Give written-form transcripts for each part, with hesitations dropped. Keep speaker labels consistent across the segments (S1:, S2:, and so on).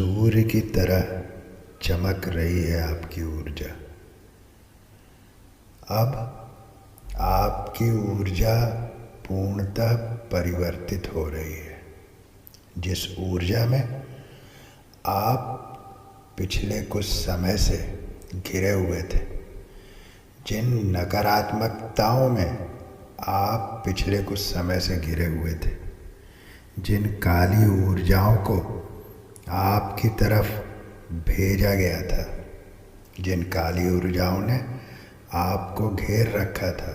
S1: सूर्य की तरह चमक रही है आपकी ऊर्जा। अब आपकी ऊर्जा पूर्णतः परिवर्तित हो रही है। जिस ऊर्जा में आप पिछले कुछ समय से घिरे हुए थे, जिन नकारात्मकताओं में आप पिछले कुछ समय से घिरे हुए थे, जिन काली ऊर्जाओं को आपकी तरफ भेजा गया था, जिन काली ऊर्जाओं ने आपको घेर रखा था,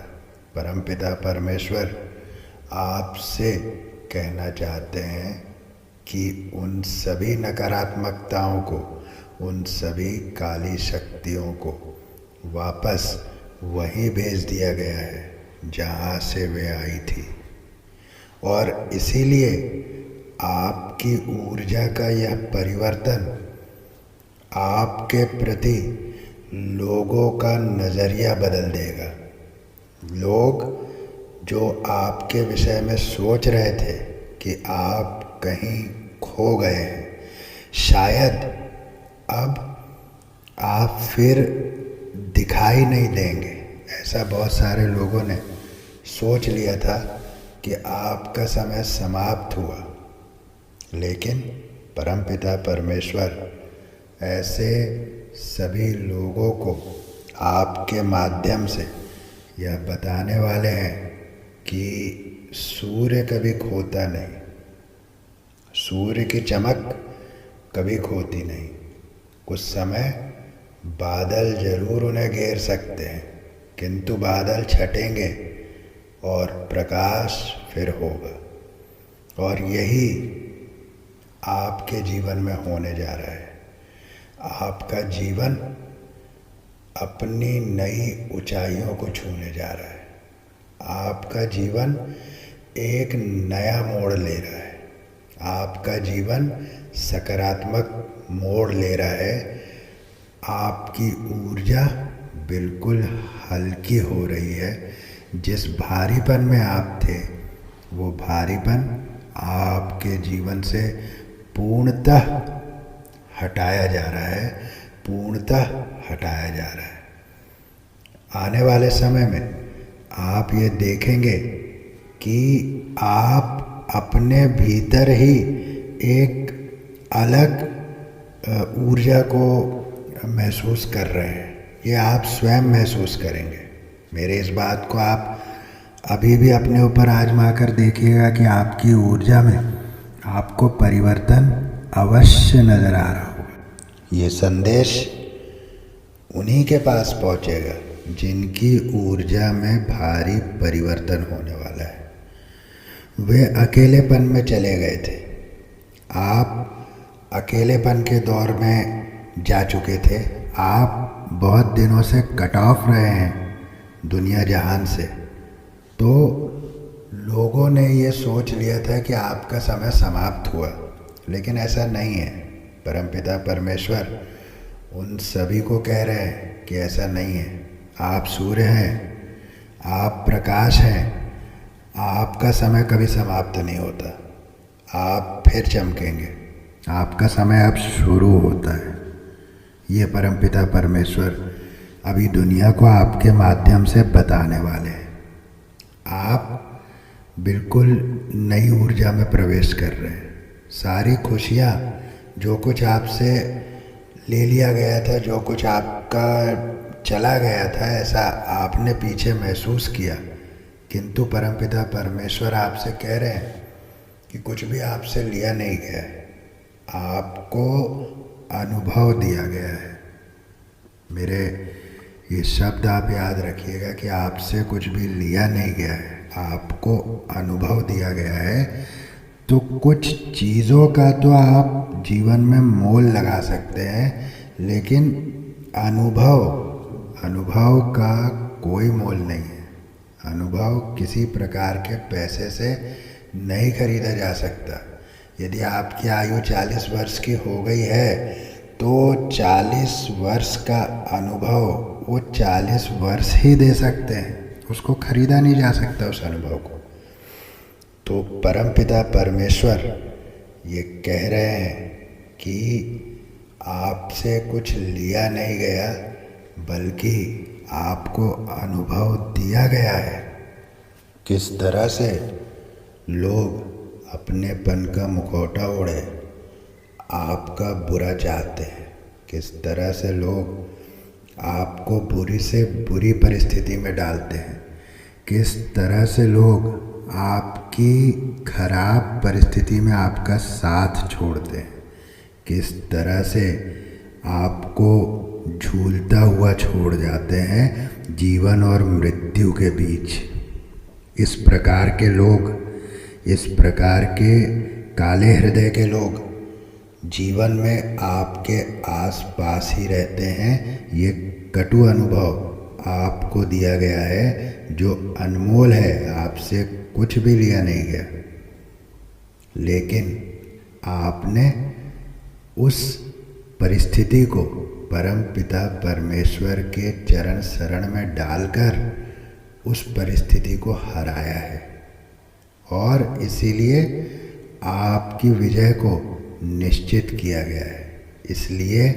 S1: परमपिता परमेश्वर आपसे कहना चाहते हैं कि उन सभी नकारात्मकताओं को, उन सभी काली शक्तियों को वापस वहीं भेज दिया गया है जहाँ से वे आई थी। और इसीलिए आपकी ऊर्जा का यह परिवर्तन आपके प्रति लोगों का नज़रिया बदल देगा। लोग जो आपके विषय में सोच रहे थे कि आप कहीं खो गए हैं, शायद अब आप फिर दिखाई नहीं देंगे। ऐसा बहुत सारे लोगों ने सोच लिया था कि आपका समय समाप्त हुआ, लेकिन परमपिता परमेश्वर ऐसे सभी लोगों को आपके माध्यम से यह बताने वाले हैं कि सूर्य कभी खोता नहीं, सूर्य की चमक कभी खोती नहीं। कुछ समय बादल जरूर उन्हें घेर सकते हैं, किंतु बादल छटेंगे और प्रकाश फिर होगा। और यही आपके जीवन में होने जा रहा है। आपका जीवन अपनी नई ऊंचाइयों को छूने जा रहा है। आपका जीवन एक नया मोड़ ले रहा है। आपका जीवन सकारात्मक मोड़ ले रहा है। आपकी ऊर्जा बिल्कुल हल्की हो रही है। जिस भारीपन में आप थे, वो भारीपन आपके जीवन से पूर्णतः हटाया जा रहा है, पूर्णतः हटाया जा रहा है। आने वाले समय में आप ये देखेंगे कि आप अपने भीतर ही एक अलग ऊर्जा को महसूस कर रहे हैं। ये आप स्वयं महसूस करेंगे। मेरे इस बात को आप अभी भी अपने ऊपर आजमा कर देखिएगा कि आपकी ऊर्जा में आपको परिवर्तन अवश्य नज़र आ रहा होगा। ये संदेश उन्हीं के पास पहुंचेगा जिनकी ऊर्जा में भारी परिवर्तन होने वाला है। वे अकेलेपन में चले गए थे। आप अकेलेपन के दौर में जा चुके थे। आप बहुत दिनों से कट ऑफ रहे हैं दुनिया जहान से। तो लोगों ने ये सोच लिया था कि आपका समय समाप्त हुआ, लेकिन ऐसा नहीं है। परमपिता परमेश्वर उन सभी को कह रहे हैं कि ऐसा नहीं है। आप सूर्य हैं, आप प्रकाश हैं। आपका समय कभी समाप्त नहीं होता। आप फिर चमकेंगे। आपका समय अब शुरू होता है। ये परमपिता परमेश्वर अभी दुनिया को आपके माध्यम से बताने वाले हैं। आप बिल्कुल नई ऊर्जा में प्रवेश कर रहे हैं। सारी खुशियाँ, जो कुछ आपसे ले लिया गया था, जो कुछ आपका चला गया था, ऐसा आपने पीछे महसूस किया, किंतु परमपिता परमेश्वर आपसे कह रहे हैं कि कुछ भी आपसे लिया नहीं गया है। आपको अनुभव दिया गया है। मेरे ये शब्द आप याद रखिएगा कि आपसे कुछ भी लिया नहीं गया है, आपको अनुभव दिया गया है। तो कुछ चीज़ों का तो आप जीवन में मोल लगा सकते हैं, लेकिन अनुभव का कोई मोल नहीं है। अनुभव किसी प्रकार के पैसे से नहीं खरीदा जा सकता। यदि आपकी आयु 40 वर्ष की हो गई है, तो 40 वर्ष का अनुभव वो 40 वर्ष ही दे सकते हैं। उसको खरीदा नहीं जा सकता, उस अनुभव को। तो परमपिता परमेश्वर ये कह रहे हैं कि आपसे कुछ लिया नहीं गया, बल्कि आपको अनुभव दिया गया है। किस तरह से लोग अपनेपन का मुखौटा ओढ़े आपका बुरा चाहते हैं, किस तरह से लोग आपको बुरी से बुरी परिस्थिति में डालते हैं, किस तरह से लोग आपकी खराब परिस्थिति में आपका साथ छोड़ते हैं, किस तरह से आपको झूलता हुआ छोड़ जाते हैं जीवन और मृत्यु के बीच। इस प्रकार के लोग, इस प्रकार के काले हृदय के लोग जीवन में आपके आसपास ही रहते हैं। ये कटु अनुभव आपको दिया गया है जो अनमोल है, आपसे कुछ भी लिया नहीं गया, लेकिन आपने उस परिस्थिति को परम पिता परमेश्वर के चरण शरण में डालकर उस परिस्थिति को हराया है, और इसीलिए आपकी विजय को निश्चित किया गया है। इसलिए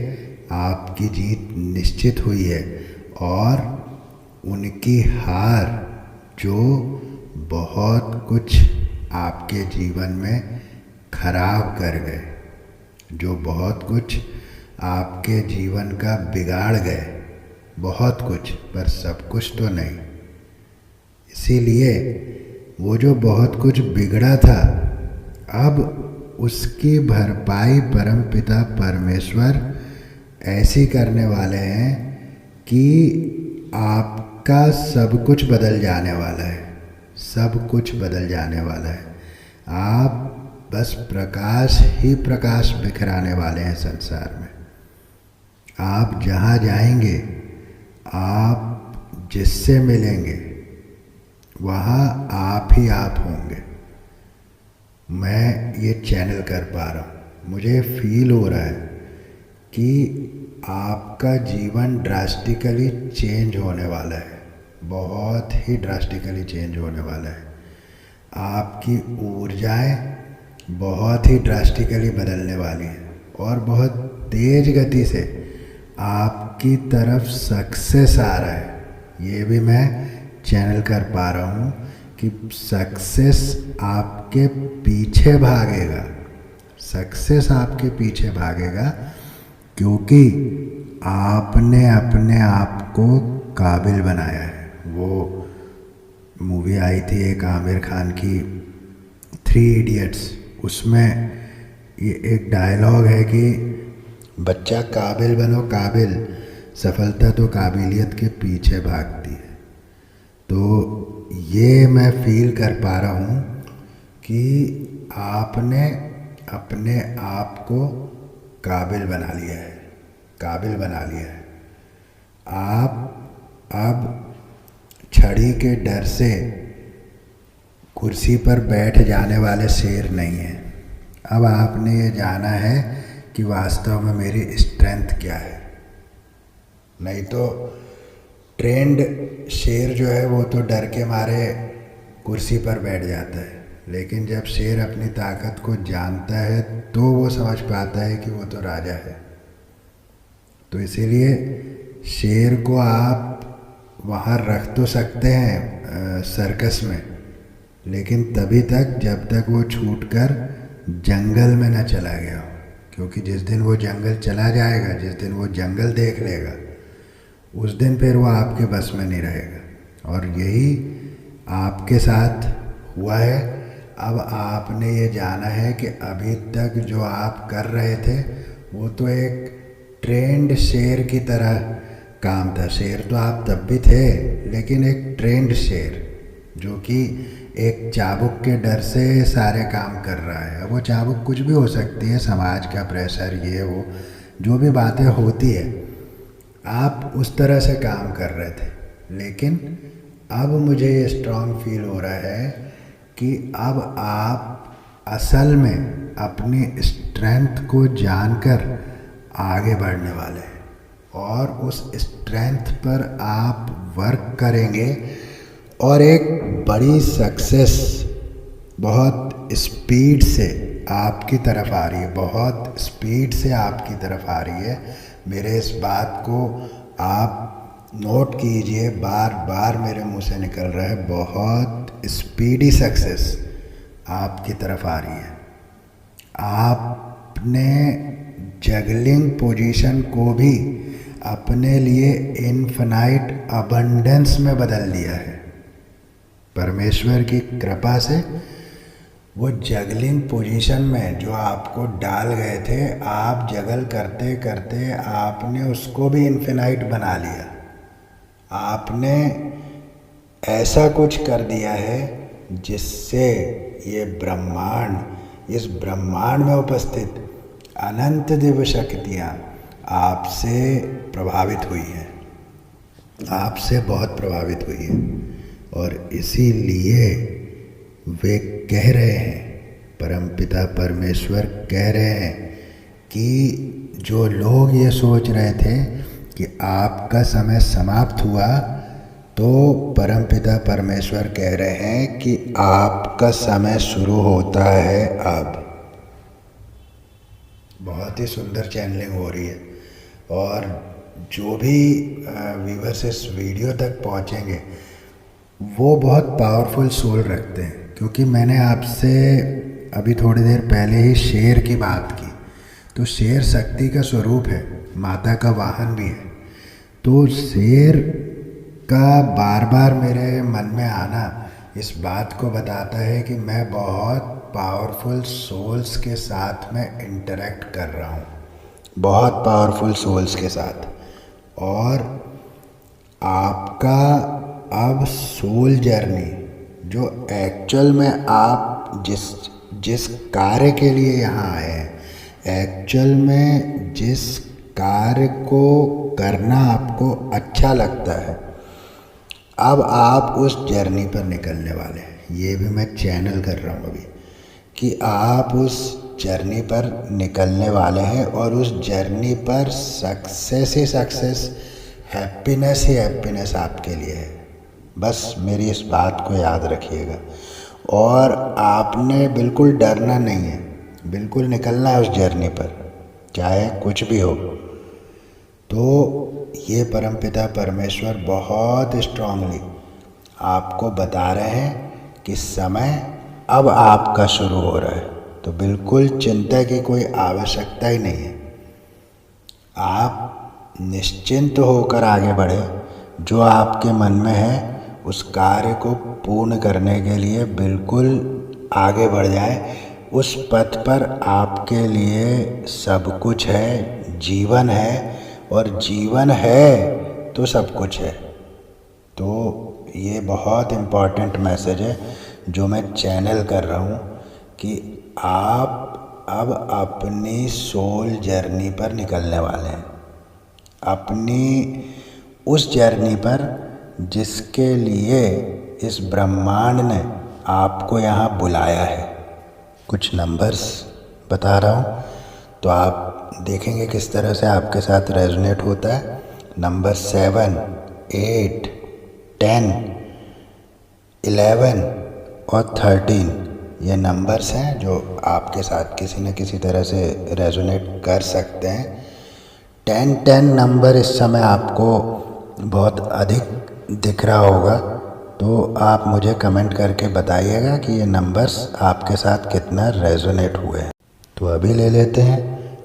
S1: आपकी जीत निश्चित हुई है, और उनकी हार जो बहुत कुछ आपके जीवन में खराब कर गए, जो बहुत कुछ आपके जीवन का बिगाड़ गए, बहुत कुछ, पर सब कुछ तो नहीं। इसीलिए वो जो बहुत कुछ बिगड़ा था, अब उसकी भरपाई परमपिता परमेश्वर ऐसी करने वाले हैं कि आपका सब कुछ बदल जाने वाला है, सब कुछ बदल जाने वाला है। आप बस प्रकाश ही प्रकाश बिखराने वाले हैं संसार में। आप जहाँ जाएंगे, आप जिससे मिलेंगे, वहाँ आप ही आप होंगे। मैं ये चैनल कर पा रहा हूँ, मुझे फील हो रहा है कि आपका जीवन ड्रास्टिकली चेंज होने वाला है, बहुत ही ड्रास्टिकली चेंज होने वाला है। आपकी ऊर्जाएं बहुत ही ड्रास्टिकली बदलने वाली हैं, और बहुत तेज गति से आपकी तरफ सक्सेस आ रहा है। ये भी मैं चैनल कर पा रहा हूँ कि सक्सेस आपके पीछे भागेगा, सक्सेस आपके पीछे भागेगा, क्योंकि आपने अपने आप को काबिल बनाया है। वो मूवी आई थी एक आमिर खान की, 3 इडियट्स, उसमें ये एक डायलॉग है कि बच्चा काबिल बनो काबिल, सफलता तो काबिलियत के पीछे भागती है। तो ये मैं फील कर पा रहा हूँ कि आपने अपने आप को काबिल बना लिया है, काबिल बना लिया है। आप अब छड़ी के डर से कुर्सी पर बैठ जाने वाले शेर नहीं हैं। अब आपने ये जाना है कि वास्तव में मेरी स्ट्रेंथ क्या है। नहीं तो ट्रेंड शेर जो है वो तो डर के मारे कुर्सी पर बैठ जाता है, लेकिन जब शेर अपनी ताकत को जानता है तो वो समझ पाता है कि वो तो राजा है। तो इसीलिए शेर को आप वहाँ रख तो सकते हैं सर्कस में, लेकिन तभी तक जब तक वो छूटकर जंगल में न चला गया हो, क्योंकि जिस दिन वो जंगल चला जाएगा, जिस दिन वो जंगल देख लेगा, उस दिन फिर वो आपके बस में नहीं रहेगा। और यही आपके साथ हुआ है। अब आपने ये जाना है कि अभी तक जो आप कर रहे थे वो तो एक ट्रेंड शेर की तरह काम था। शेर तो आप तब भी थे, लेकिन एक ट्रेंड शेर जो कि एक चाबुक के डर से सारे काम कर रहा है। अब वो चाबुक कुछ भी हो सकती है, समाज का प्रेशर, ये वो जो भी बातें होती है, आप उस तरह से काम कर रहे थे। लेकिन अब मुझे ये स्ट्रॉन्ग फील हो रहा है कि अब आप असल में अपनी स्ट्रेंथ को जानकर आगे बढ़ने वाले हैं, और उस स्ट्रेंथ पर आप वर्क करेंगे और एक बड़ी सक्सेस बहुत स्पीड से आपकी तरफ आ रही है, बहुत स्पीड से आपकी तरफ आ रही है। मेरे इस बात को आप नोट कीजिए, बार बार मेरे मुंह से निकल रहा है, बहुत स्पीडी सक्सेस आपकी तरफ आ रही है। आपने जगलिंग पोजीशन को भी अपने लिए इनफिनाइट अबंडेंस में बदल दिया है। परमेश्वर की कृपा से वो जगलिंग पोजीशन में जो आपको डाल गए थे, आप जगल करते करते आपने उसको भी इनफिनाइट बना लिया। आपने ऐसा कुछ कर दिया है जिससे ये ब्रह्मांड, इस ब्रह्मांड में उपस्थित अनंत दिव्य शक्तियाँ आपसे प्रभावित हुई हैं, आपसे बहुत प्रभावित हुई है। और इसीलिए वे कह रहे हैं, परमपिता परमेश्वर कह रहे हैं कि जो लोग ये सोच रहे थे कि आपका समय समाप्त हुआ, तो परमपिता परमेश्वर कह रहे हैं कि आपका समय शुरू होता है अब। बहुत ही सुंदर चैनलिंग हो रही है। और जो भी व्यूअर्स इस वीडियो तक पहुंचेंगे वो बहुत पावरफुल सोल रखते हैं, क्योंकि मैंने आपसे अभी थोड़ी देर पहले ही शेर की बात की। तो शेर शक्ति का स्वरूप है, माता का वाहन भी है। तो शेर का बार बार मेरे मन में आना इस बात को बताता है कि मैं बहुत पावरफुल सोल्स के साथ में इंटरेक्ट कर रहा हूँ, बहुत पावरफुल सोल्स के साथ। और आपका अब सोल जर्नी, जो एक्चुअल में आप जिस कार्य के लिए यहाँ आए हैं, एक्चुअल में जिस कार्य को करना आपको अच्छा लगता है, अब आप उस जर्नी पर निकलने वाले हैं। ये भी मैं चैनल कर रहा हूँ अभी कि आप उस जर्नी पर निकलने वाले हैं। और उस जर्नी पर सक्सेस ही सक्सेस, हैप्पीनेस ही हैप्पीनेस आपके लिए है। बस मेरी इस बात को याद रखिएगा। और आपने बिल्कुल डरना नहीं है, बिल्कुल निकलना है उस जर्नी पर, चाहे कुछ भी हो। तो ये परमपिता परमेश्वर बहुत स्ट्रांगली आपको बता रहे हैं कि समय अब आपका शुरू हो रहा है। तो बिल्कुल चिंता की कोई आवश्यकता ही नहीं है। आप निश्चिंत होकर आगे बढ़े, जो आपके मन में है उस कार्य को पूर्ण करने के लिए बिल्कुल आगे बढ़ जाए। उस पथ पर आपके लिए सब कुछ है, जीवन है, और जीवन है तो सब कुछ है। तो ये बहुत इम्पॉर्टेंट मैसेज है जो मैं चैनल कर रहा हूँ कि आप अब अपनी सोल जर्नी पर निकलने वाले हैं, अपनी उस जर्नी पर जिसके लिए इस ब्रह्मांड ने आपको यहाँ बुलाया है। कुछ नंबर्स बता रहा हूँ तो आप देखेंगे किस तरह से आपके साथ रेजोनेट होता है। नंबर 7, 8, 10, 11 और 13 ये नंबर्स हैं जो आपके साथ किसी न किसी तरह से रेजोनेट कर सकते हैं। 10 नंबर इस समय आपको बहुत अधिक दिख रहा होगा, तो आप मुझे कमेंट करके बताइएगा कि ये नंबर्स आपके साथ कितना रेजोनेट हुए हैं। तो अभी ले लेते हैं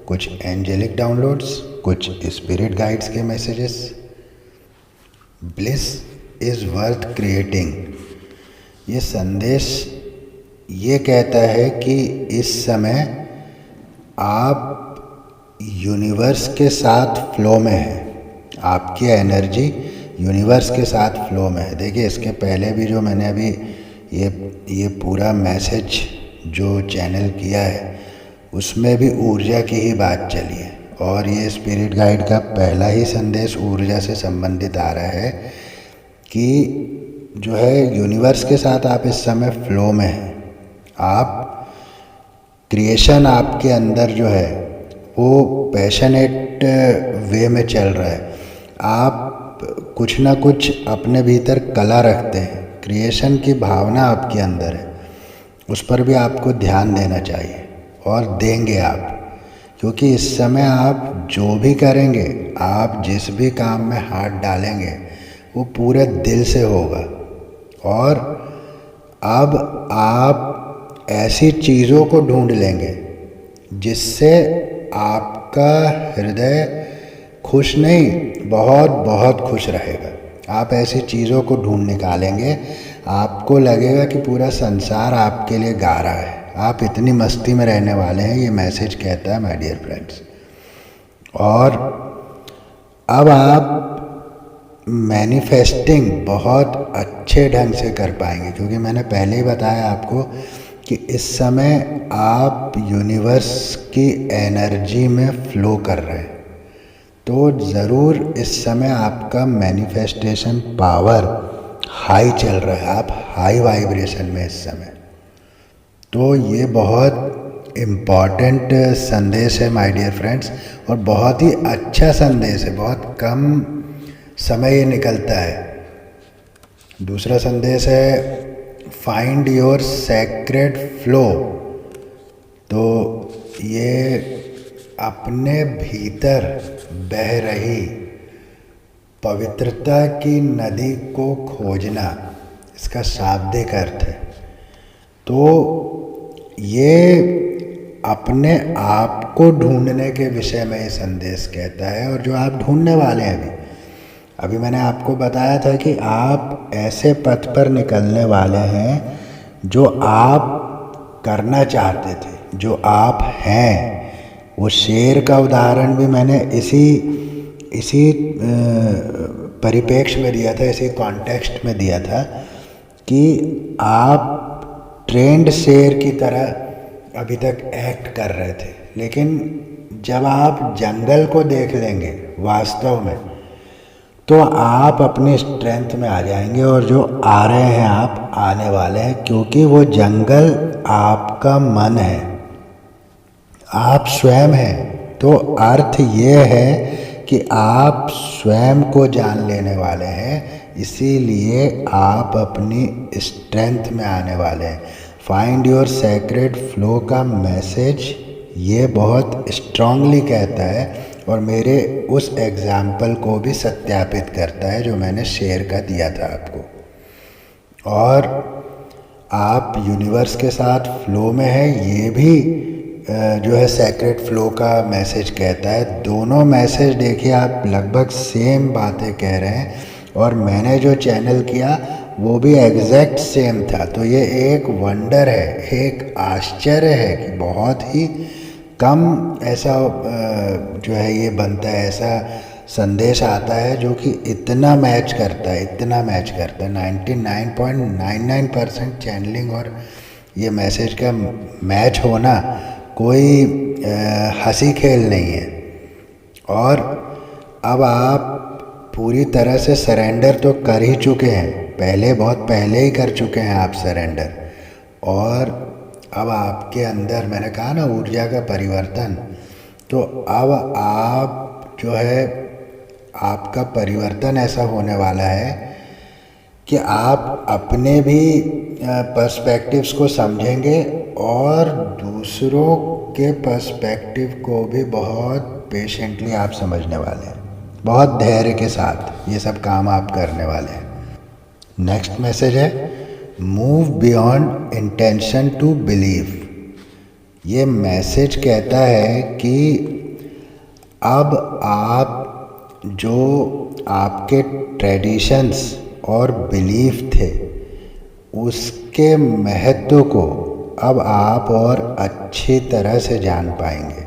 S1: कुछ एंजेलिक डाउनलोड्स, कुछ स्पिरिट गाइड्स के messages. Bliss is worth creating. ये संदेश ये कहता है कि इस समय आप यूनिवर्स के साथ फ्लो में हैं, आपकी एनर्जी यूनिवर्स के साथ फ्लो में है। देखिए, इसके पहले भी जो मैंने अभी ये पूरा मैसेज जो चैनल किया है उसमें भी ऊर्जा की ही बात चली है। और ये स्पिरिट गाइड का पहला ही संदेश ऊर्जा से संबंधित आ रहा है कि जो है यूनिवर्स के साथ आप इस समय फ्लो में हैं। आप क्रिएशन आपके अंदर जो है वो पैशनेट वे में चल रहा है। आप कुछ ना कुछ अपने भीतर कला रखते हैं, क्रिएशन की भावना आपके अंदर है, उस पर भी आपको ध्यान देना चाहिए। और देंगे आप, क्योंकि इस समय आप जो भी करेंगे, आप जिस भी काम में हाथ डालेंगे वो पूरे दिल से होगा। और अब आप ऐसी चीज़ों को ढूंढ लेंगे जिससे आपका हृदय खुश नहीं, बहुत बहुत खुश रहेगा। आप ऐसी चीज़ों को ढूंढ निकालेंगे, आपको लगेगा कि पूरा संसार आपके लिए गा रहा है, आप इतनी मस्ती में रहने वाले हैं, ये मैसेज कहता है माय डियर फ्रेंड्स। और अब आप मैनिफेस्टिंग बहुत अच्छे ढंग से कर पाएंगे, क्योंकि मैंने पहले ही बताया आपको कि इस समय आप यूनिवर्स की एनर्जी में फ्लो कर रहे हैं। तो ज़रूर इस समय आपका मैनिफेस्टेशन पावर हाई चल रहा है, आप हाई वाइब्रेशन में इस समय। तो ये बहुत इम्पॉर्टेंट संदेश है माय डियर फ्रेंड्स, और बहुत ही अच्छा संदेश है, बहुत कम समय ये निकलता है। दूसरा संदेश है फाइंड योर सैक्रेड फ्लो। तो ये अपने भीतर बह रही पवित्रता की नदी को खोजना, इसका शाब्दिक अर्थ है। तो ये अपने आप को ढूंढने के विषय में ये संदेश कहता है, और जो आप ढूंढने वाले हैं अभी मैंने आपको बताया था कि आप ऐसे पथ पर निकलने वाले हैं जो आप करना चाहते थे, जो आप हैं। वो शेर का उदाहरण भी मैंने इसी परिप्रेक्ष्य में दिया था, इसी कॉन्टेक्स्ट में दिया था कि आप ट्रेंड शेर की तरह अभी तक एक्ट कर रहे थे, लेकिन जब आप जंगल को देख लेंगे वास्तव में, तो आप अपनी स्ट्रेंथ में आ जाएंगे, और जो आ रहे हैं आप आने वाले हैं, क्योंकि वो जंगल आपका मन है, आप स्वयं हैं। तो अर्थ ये है कि आप स्वयं को जान लेने वाले हैं, इसीलिए आप अपनी स्ट्रेंथ में आने वाले हैं। फाइंड योर सैक्रेड फ्लो का मैसेज ये बहुत स्ट्रांगली कहता है, और मेरे उस एग्जाम्पल को भी सत्यापित करता है जो मैंने शेयर का दिया था आपको। और आप यूनिवर्स के साथ फ्लो में है, ये भी जो है सैक्रेड फ्लो का मैसेज कहता है। दोनों मैसेज देखिए, आप लगभग सेम बातें कह रहे हैं, और मैंने जो चैनल किया वो भी एग्जैक्ट सेम था। तो ये एक वंडर है, एक आश्चर्य है कि बहुत ही कम ऐसा जो है ये बनता है, ऐसा संदेश आता है जो कि इतना मैच करता है, इतना मैच करता है। 99.99% चैनलिंग और ये मैसेज का मैच होना कोई हंसी खेल नहीं है। और अब आप पूरी तरह से सरेंडर तो कर ही चुके हैं, पहले बहुत पहले ही कर चुके हैं आप सरेंडर। और अब आपके अंदर मैंने कहा ना ऊर्जा का परिवर्तन, तो अब आप जो है आपका परिवर्तन ऐसा होने वाला है कि आप अपने भी पर्सपेक्टिव्स को समझेंगे और दूसरों के पर्सपेक्टिव को भी बहुत पेशेंटली आप समझने वाले हैं, बहुत धैर्य के साथ ये सब काम आप करने वाले हैं। नेक्स्ट मैसेज है move beyond intention to believe. ये मैसेज कहता है कि अब आप जो आपके ट्रेडिशंस और बिलीफ थे उसके महत्व को अब आप और अच्छी तरह से जान पाएंगे।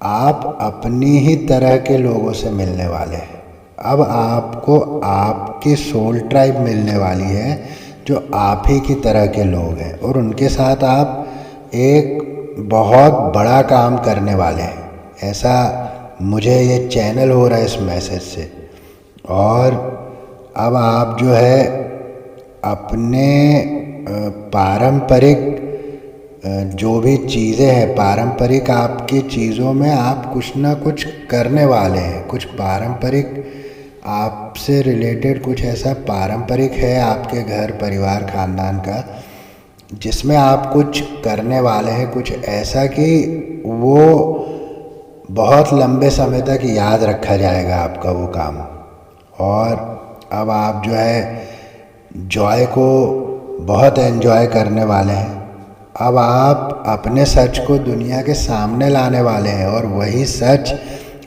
S1: आप अपनी ही तरह के लोगों से मिलने वाले हैं। अब आपको आपकी सोल ट्राइब मिलने वाली है जो आप ही की तरह के लोग हैं, और उनके साथ आप एक बहुत बड़ा काम करने वाले हैं। ऐसा मुझे ये चैनल हो रहा है इस मैसेज से। और अब आप जो है अपने पारंपरिक जो भी चीज़ें हैं, पारंपरिक आपकी चीज़ों में आप कुछ ना कुछ करने वाले हैं। कुछ पारंपरिक आपसे रिलेटेड कुछ ऐसा पारंपरिक है आपके घर परिवार खानदान का, जिसमें आप कुछ करने वाले हैं, कुछ ऐसा कि वो बहुत लंबे समय तक याद रखा जाएगा आपका वो काम। और अब आप जो है जॉय को बहुत एंजॉय करने वाले हैं। अब आप अपने सच को दुनिया के सामने लाने वाले हैं और वही सच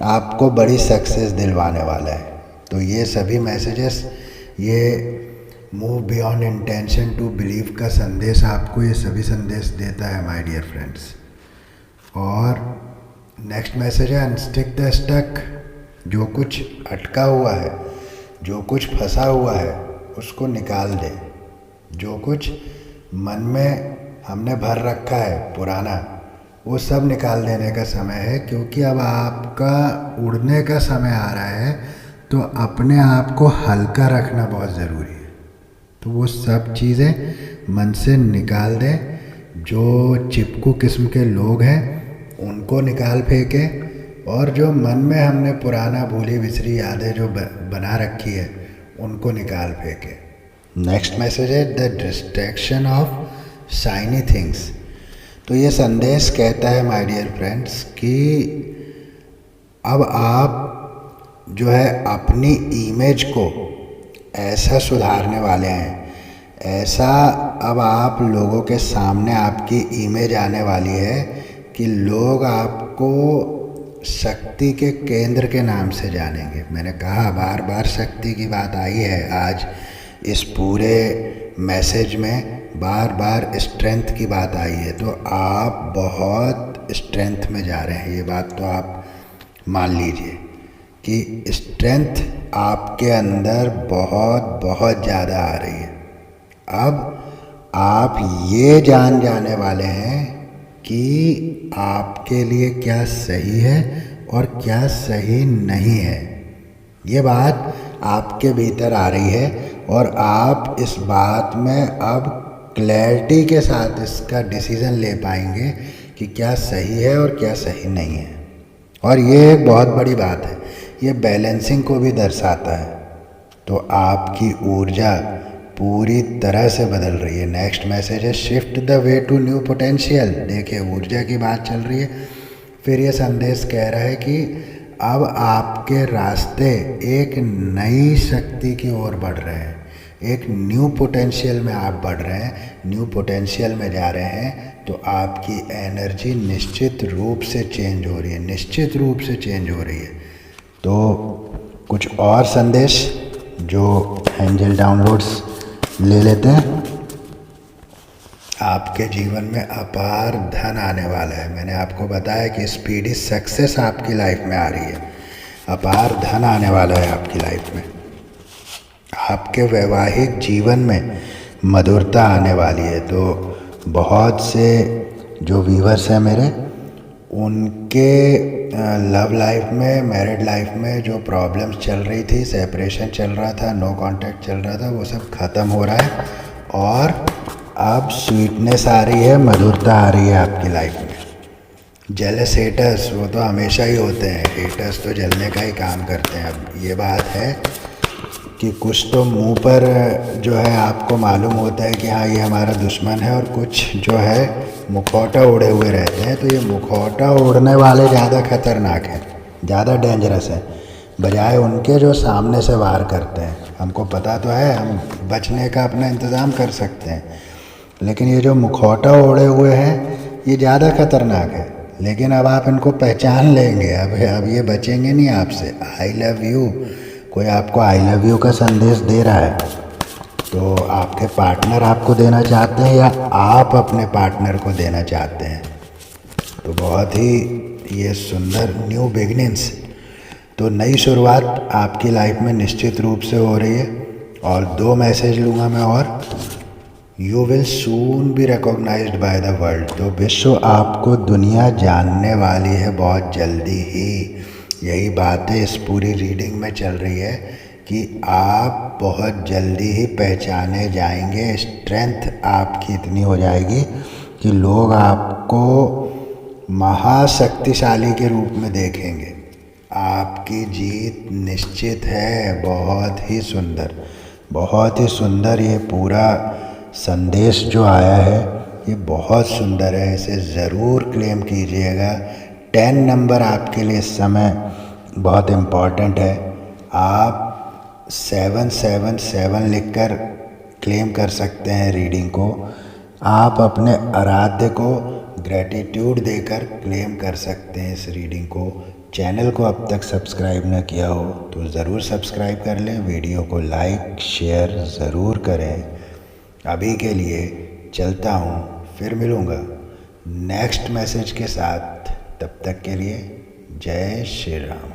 S1: आपको बड़ी सक्सेस दिलवाने वाला है। तो ये सभी मैसेजेस, ये move beyond intention to believe का संदेश आपको ये सभी संदेश देता है माय डियर फ्रेंड्स। और नेक्स्ट मैसेज है अनस्टिक द स्टक। जो कुछ अटका हुआ है, जो कुछ फंसा हुआ है, उसको निकाल दे। जो कुछ मन में हमने भर रखा है पुराना, वो सब निकाल देने का समय है, क्योंकि अब आपका उड़ने का समय आ रहा है। तो अपने आप को हल्का रखना बहुत ज़रूरी है। तो वो सब चीज़ें मन से निकाल दें। जो चिपकू किस्म के लोग हैं उनको निकाल फेंके, और जो मन में हमने पुराना भूली बिसरी यादें जो बना रखी है उनको निकाल फेंके। नेक्स्ट मैसेज है the distraction of shiny things. तो ये संदेश कहता है माय डियर फ्रेंड्स कि अब आप जो है अपनी इमेज को ऐसा सुधारने वाले हैं, ऐसा अब आप लोगों के सामने आपकी इमेज आने वाली है कि लोग आपको शक्ति के केंद्र के नाम से जानेंगे। मैंने कहा बार बार शक्ति की बात आई है आज इस पूरे मैसेज में, बार बार स्ट्रेंथ की बात आई है। तो आप बहुत स्ट्रेंथ में जा रहे हैं, ये बात तो आप मान लीजिए कि स्ट्रेंथ आपके अंदर बहुत बहुत ज़्यादा आ रही है। अब आप ये जाने वाले हैं कि आपके लिए क्या सही है और क्या सही नहीं है। ये बात आपके भीतर आ रही है और आप इस बात में अब क्लैरिटी के साथ इसका डिसीज़न ले पाएंगे कि क्या सही है और क्या सही नहीं है। और ये एक बहुत बड़ी बात है, ये बैलेंसिंग को भी दर्शाता है। तो आपकी ऊर्जा पूरी तरह से बदल रही है। नेक्स्ट मैसेज है shift the way to new potential. देखिए ऊर्जा की बात चल रही है, फिर ये संदेश कह रहा है कि अब आपके रास्ते एक नई शक्ति की ओर बढ़ रहे हैं, एक न्यू पोटेंशियल में आप बढ़ रहे हैं, न्यू पोटेंशियल में जा रहे हैं। तो आपकी एनर्जी निश्चित रूप से चेंज हो रही है, निश्चित रूप से चेंज हो रही है। तो कुछ और संदेश जो एंजल डाउनलोड्स ले लेते हैं। आपके जीवन में अपार धन आने वाला है। मैंने आपको बताया कि स्पीडी सक्सेस आपकी लाइफ में आ रही है, अपार धन आने वाला है आपकी लाइफ में। आपके वैवाहिक जीवन में मधुरता आने वाली है। तो बहुत से जो व्यूअर्स हैं मेरे, उनके लव लाइफ में, मैरिड लाइफ में जो प्रॉब्लम्स चल रही थी, सेपरेशन चल रहा था, नो कांटेक्ट चल रहा था, वो सब ख़त्म हो रहा है और अब स्वीटनेस आ रही है, मधुरता आ रही है आपकी लाइफ में। जेलस हेटर्स वो तो हमेशा ही होते हैं, हेटर्स तो जलने का ही काम करते हैं। अब ये बात है कि कुछ तो मुंह पर जो है आपको मालूम होता है कि हाँ ये हमारा दुश्मन है, और कुछ जो है मुखौटा ओढ़े हुए रहते हैं। तो ये मुखौटा ओढ़ने वाले ज़्यादा खतरनाक हैं, ज़्यादा डेंजरस हैं, बजाय उनके जो सामने से वार करते हैं। हमको पता तो है हम बचने का अपना इंतज़ाम कर सकते हैं, लेकिन ये जो मुखौटा ओढ़े हुए हैं ये ज़्यादा खतरनाक है। लेकिन अब आप इनको पहचान लेंगे, अब ये बचेंगे नहीं आपसे। आई लव यू, कोई आपको आई लव यू का संदेश दे रहा है तो आपके पार्टनर आपको देना चाहते हैं या आप अपने पार्टनर को देना चाहते हैं। तो बहुत ही ये सुंदर न्यू बिगनिंग्स, तो नई शुरुआत आपकी लाइफ में निश्चित रूप से हो रही है। और 2 मैसेज लूँगा मैं और you will soon be recognised by the world. तो विश्व आपको दुनिया जानने वाली है बहुत जल्दी ही। यही बातें इस पूरी रीडिंग में चल रही है कि आप बहुत जल्दी ही पहचाने जाएंगे। स्ट्रेंथ आपकी इतनी हो जाएगी कि लोग आपको महाशक्तिशाली के रूप में देखेंगे। आपकी जीत निश्चित है। बहुत ही सुंदर, बहुत ही सुंदर ये पूरा संदेश जो आया है ये बहुत सुंदर है, इसे ज़रूर क्लेम कीजिएगा। 10 नंबर आपके लिए इस समय बहुत इम्पॉर्टेंट है। आप 777 लिखकर क्लेम कर सकते हैं रीडिंग को। आप अपने आराध्य को ग्रेटिट्यूड देकर क्लेम कर सकते हैं इस रीडिंग को। चैनल को अब तक सब्सक्राइब न किया हो तो ज़रूर सब्सक्राइब कर लें, वीडियो को लाइक शेयर ज़रूर करें। अभी के लिए चलता हूँ, फिर मिलूँगा नेक्स्ट मैसेज के साथ। तब तक के लिए जय श्री राम।